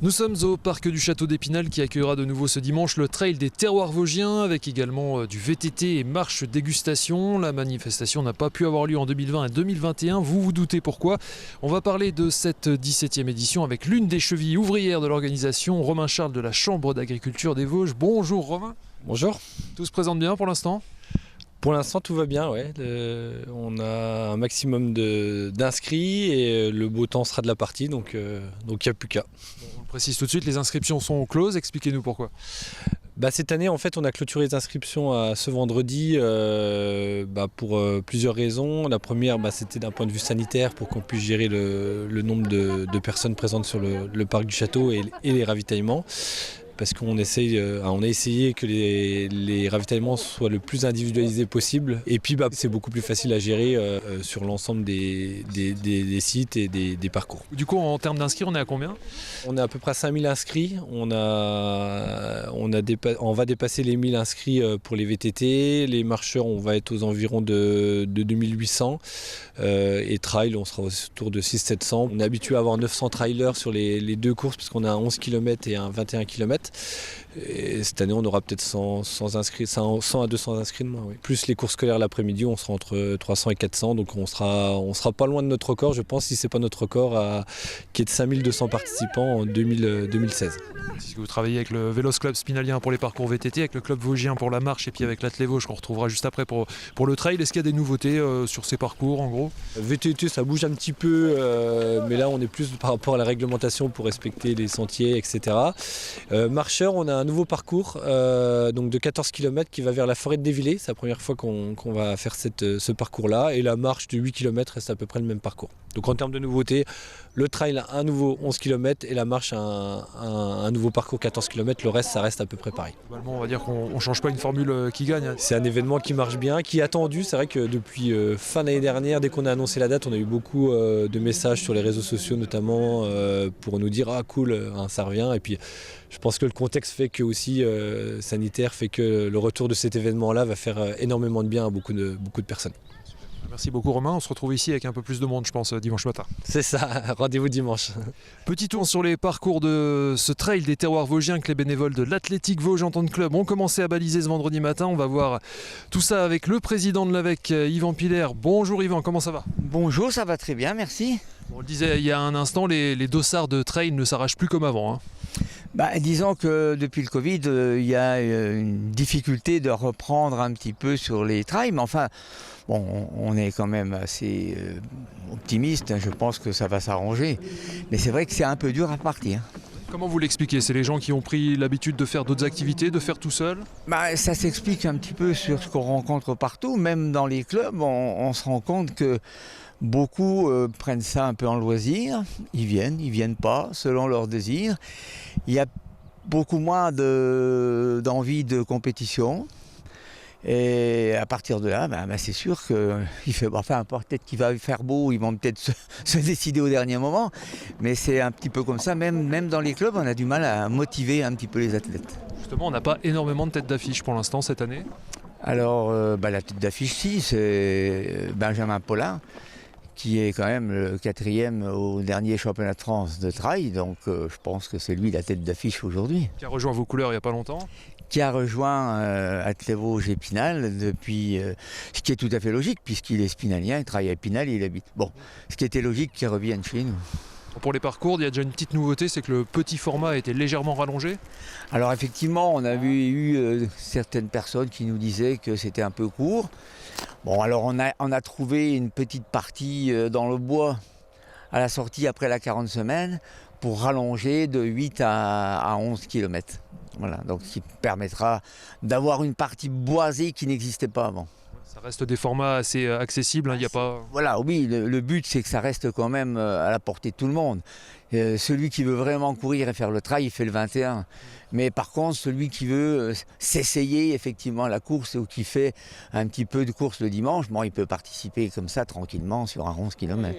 Nous sommes au parc du Château d'Épinal qui accueillera de nouveau ce dimanche le trail des terroirs vosgiens avec également du VTT et marche dégustation. La manifestation n'a pas pu avoir lieu en 2020 et 2021, vous vous doutez pourquoi. On va parler de cette 17e édition avec l'une des chevilles ouvrières de l'organisation, Romain Charles de la Chambre d'agriculture des Vosges. Bonjour Romain. Bonjour. Tout se présente bien pour l'instant ? Pour l'instant, tout va bien, ouais. On a un maximum d'inscrits et le beau temps sera de la partie, donc il n'y a plus qu'à. On le précise tout de suite, les inscriptions sont closes, expliquez-nous pourquoi. Cette année, en fait, on a clôturé les inscriptions ce vendredi pour plusieurs raisons. La première, c'était d'un point de vue sanitaire pour qu'on puisse gérer le nombre de personnes présentes sur le parc du château et les ravitaillements. Parce qu'on a essayé que les ravitaillements soient le plus individualisés possible. Et puis c'est beaucoup plus facile à gérer sur l'ensemble des sites et des parcours. Du coup, en termes d'inscrits, on est à combien ? On est à peu près à 5000 inscrits. On va dépasser les 1000 inscrits pour les VTT. Les marcheurs, on va être aux environs de 2800. Et trail, on sera autour de 600-700. On est habitué à avoir 900 trailers sur les deux courses parce qu'on a un 11 km et un 21 km. Et cette année, on aura peut-être 100 à 200 inscrits de moins. Oui. Plus les courses scolaires l'après-midi, on sera entre 300 et 400. Donc on sera pas loin de notre record, je pense, si ce n'est pas notre record, qui est de 5200 participants en 2016. Si vous travaillez avec le Vélos Club Spinalien pour les parcours VTT, avec le Club Vosgien pour la marche et puis avec l'Athlé Vosges qu'on retrouvera juste après pour le trail, est-ce qu'il y a des nouveautés sur ces parcours en gros ? VTT, ça bouge un petit peu, mais là on est plus par rapport à la réglementation pour respecter les sentiers, etc. Marcheurs, on a un nouveau parcours donc de 14 km qui va vers la forêt de Dévillers. C'est la première fois qu'on va faire ce parcours-là. Et la marche de 8 km reste à peu près le même parcours. Donc en termes de nouveautés, le trail un nouveau 11 km et la marche un nouveau parcours 14 km. Le reste, ça reste à peu près pareil. Globalement, on va dire qu'on ne change pas une formule qui gagne. C'est un événement qui marche bien, qui est attendu. C'est vrai que depuis fin d'année dernière, dès qu'on a annoncé la date, on a eu beaucoup de messages sur les réseaux sociaux notamment pour nous dire « Ah cool, ça revient ». Et puis je pense que le contexte fait que aussi sanitaire fait que le retour de cet événement-là va faire énormément de bien à beaucoup de personnes. Merci beaucoup Romain, on se retrouve ici avec un peu plus de monde je pense dimanche matin. C'est ça, rendez-vous dimanche. Petit tour sur les parcours de ce trail des terroirs vosgiens que les bénévoles de l'Athletic Vosges Entente Club ont commencé à baliser ce vendredi matin. On va voir tout ça avec le président de l'AVEC, Yvan Piller. Bonjour Yvan, comment ça va ? Bonjour, ça va très bien, merci. On le disait il y a un instant, les dossards de trail ne s'arrachent plus comme avant. Hein. Disons que depuis le Covid, il y a une difficulté de reprendre un petit peu sur les trails, mais enfin, bon, on est quand même assez optimiste, je pense que ça va s'arranger. Mais c'est vrai que c'est un peu dur à partir. Comment vous l'expliquez ? C'est les gens qui ont pris l'habitude de faire d'autres activités, de faire tout seul ? Ça s'explique un petit peu sur ce qu'on rencontre partout, même dans les clubs, on se rend compte que beaucoup prennent ça un peu en loisir, ils viennent pas, selon leur désir. Il y a beaucoup moins d'envie de compétition. Et à partir de là, c'est sûr qu'il fait, peut-être qu'il va faire beau, ils vont peut-être se décider au dernier moment. Mais c'est un petit peu comme ça, même dans les clubs, on a du mal à motiver un petit peu les athlètes. Justement, on n'a pas énormément de têtes d'affiche pour l'instant cette année. Alors, la tête d'affiche, si, c'est Benjamin Paulin, qui est quand même le 4e au dernier championnat de France de trail. Donc je pense que c'est lui la tête d'affiche aujourd'hui. Qui a rejoint vos couleurs il n'y a pas longtemps. Qui a rejoint Athlé Vosges Épinal depuis, ce qui est tout à fait logique, puisqu'il est spinalien, il travaille à Épinal, il habite. Bon, ce qui était logique qu'il revienne chez nous. Pour les parcours, il y a déjà une petite nouveauté, c'est que le petit format a été légèrement rallongé. Alors effectivement, on a eu certaines personnes qui nous disaient que c'était un peu court. Bon, alors on a trouvé une petite partie dans le bois à la sortie après la 40 semaines pour rallonger de 8 à 11 km. Voilà, donc ce qui permettra d'avoir une partie boisée qui n'existait pas avant. Ça reste des formats assez accessibles, il y a pas... Voilà, oui, le but c'est que ça reste quand même à la portée de tout le monde. Celui qui veut vraiment courir et faire le trail, il fait le 21. Mais par contre, celui qui veut s'essayer effectivement à la course ou qui fait un petit peu de course le dimanche, il peut participer comme ça tranquillement sur un 11 km.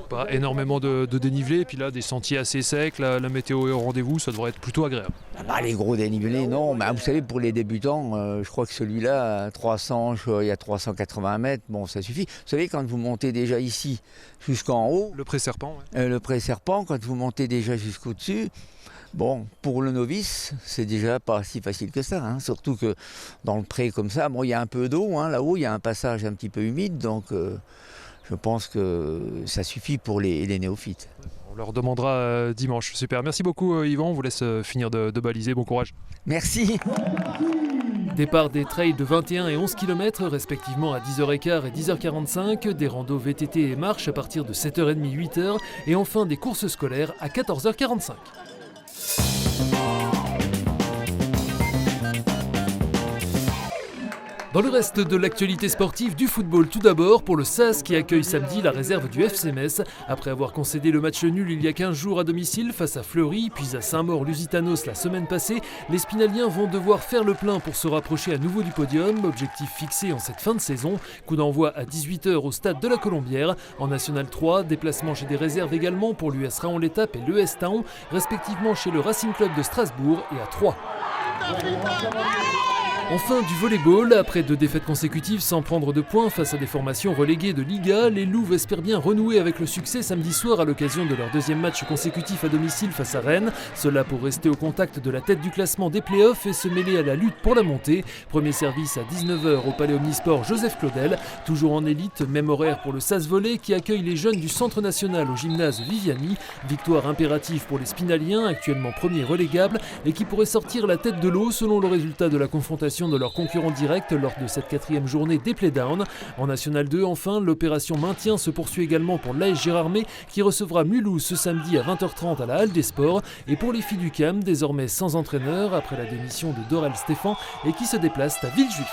Pas énormément de dénivelé, et puis là des sentiers assez secs, la météo est au rendez-vous, ça devrait être plutôt agréable. Les gros dénivelés, non. Vous savez, pour les débutants, je crois que celui-là, il y a 380 mètres, bon, ça suffit. Vous savez, quand vous montez déjà ici jusqu'en haut, le pré-serpent, le pré-serpent, quand vous montez déjà jusqu'au-dessus. Bon, pour le novice, c'est déjà pas si facile que ça, hein. Surtout que dans le pré comme ça, bon, il y a un peu d'eau, hein, là-haut, il y a un passage un petit peu humide, donc je pense que ça suffit pour les néophytes. On leur demandera dimanche. Super, merci beaucoup Yvan, on vous laisse finir de baliser, bon courage. Merci. Départ des trails de 21 et 11 km, respectivement à 10h15 et 10h45, des randos VTT et marches à partir de 7h30, 8h, et enfin des courses scolaires à 14h45. Dans le reste de l'actualité sportive, du football tout d'abord pour le SAS qui accueille samedi la réserve du FC Metz. Après avoir concédé le match nul il y a 15 jours à domicile face à Fleury, puis à Saint-Maur-Lusitanos la semaine passée, les Spinaliens vont devoir faire le plein pour se rapprocher à nouveau du podium, objectif fixé en cette fin de saison. Coup d'envoi à 18h au stade de la Colombière. En National 3, déplacement chez des réserves également pour l'US Raon-l'Étape et l'ES Town, respectivement chez le Racing Club de Strasbourg et à Troyes. Enfin, du volleyball, après 2 défaites consécutives sans prendre de points face à des formations reléguées de Liga, les Louves espèrent bien renouer avec le succès samedi soir à l'occasion de leur 2e match consécutif à domicile face à Rennes. Cela pour rester au contact de la tête du classement des playoffs et se mêler à la lutte pour la montée. Premier service à 19h au Palais Omnisport Joseph Claudel. Toujours en élite, même horaire pour le SAS Volley qui accueille les jeunes du Centre National au gymnase Viviani. Victoire impérative pour les Spinaliens, actuellement premiers relégables, et qui pourraient sortir la tête de l'eau selon le résultat de la confrontation de leurs concurrents directs lors de cette 4e journée des Playdowns. En National 2, enfin, l'opération maintien se poursuit également pour l'AS Gérardmer qui recevra Mulhouse ce samedi à 20h30 à la Halle des Sports. Et pour les filles du CAM, désormais sans entraîneur après la démission de Dorel Stéphan et qui se déplacent à Villejuif.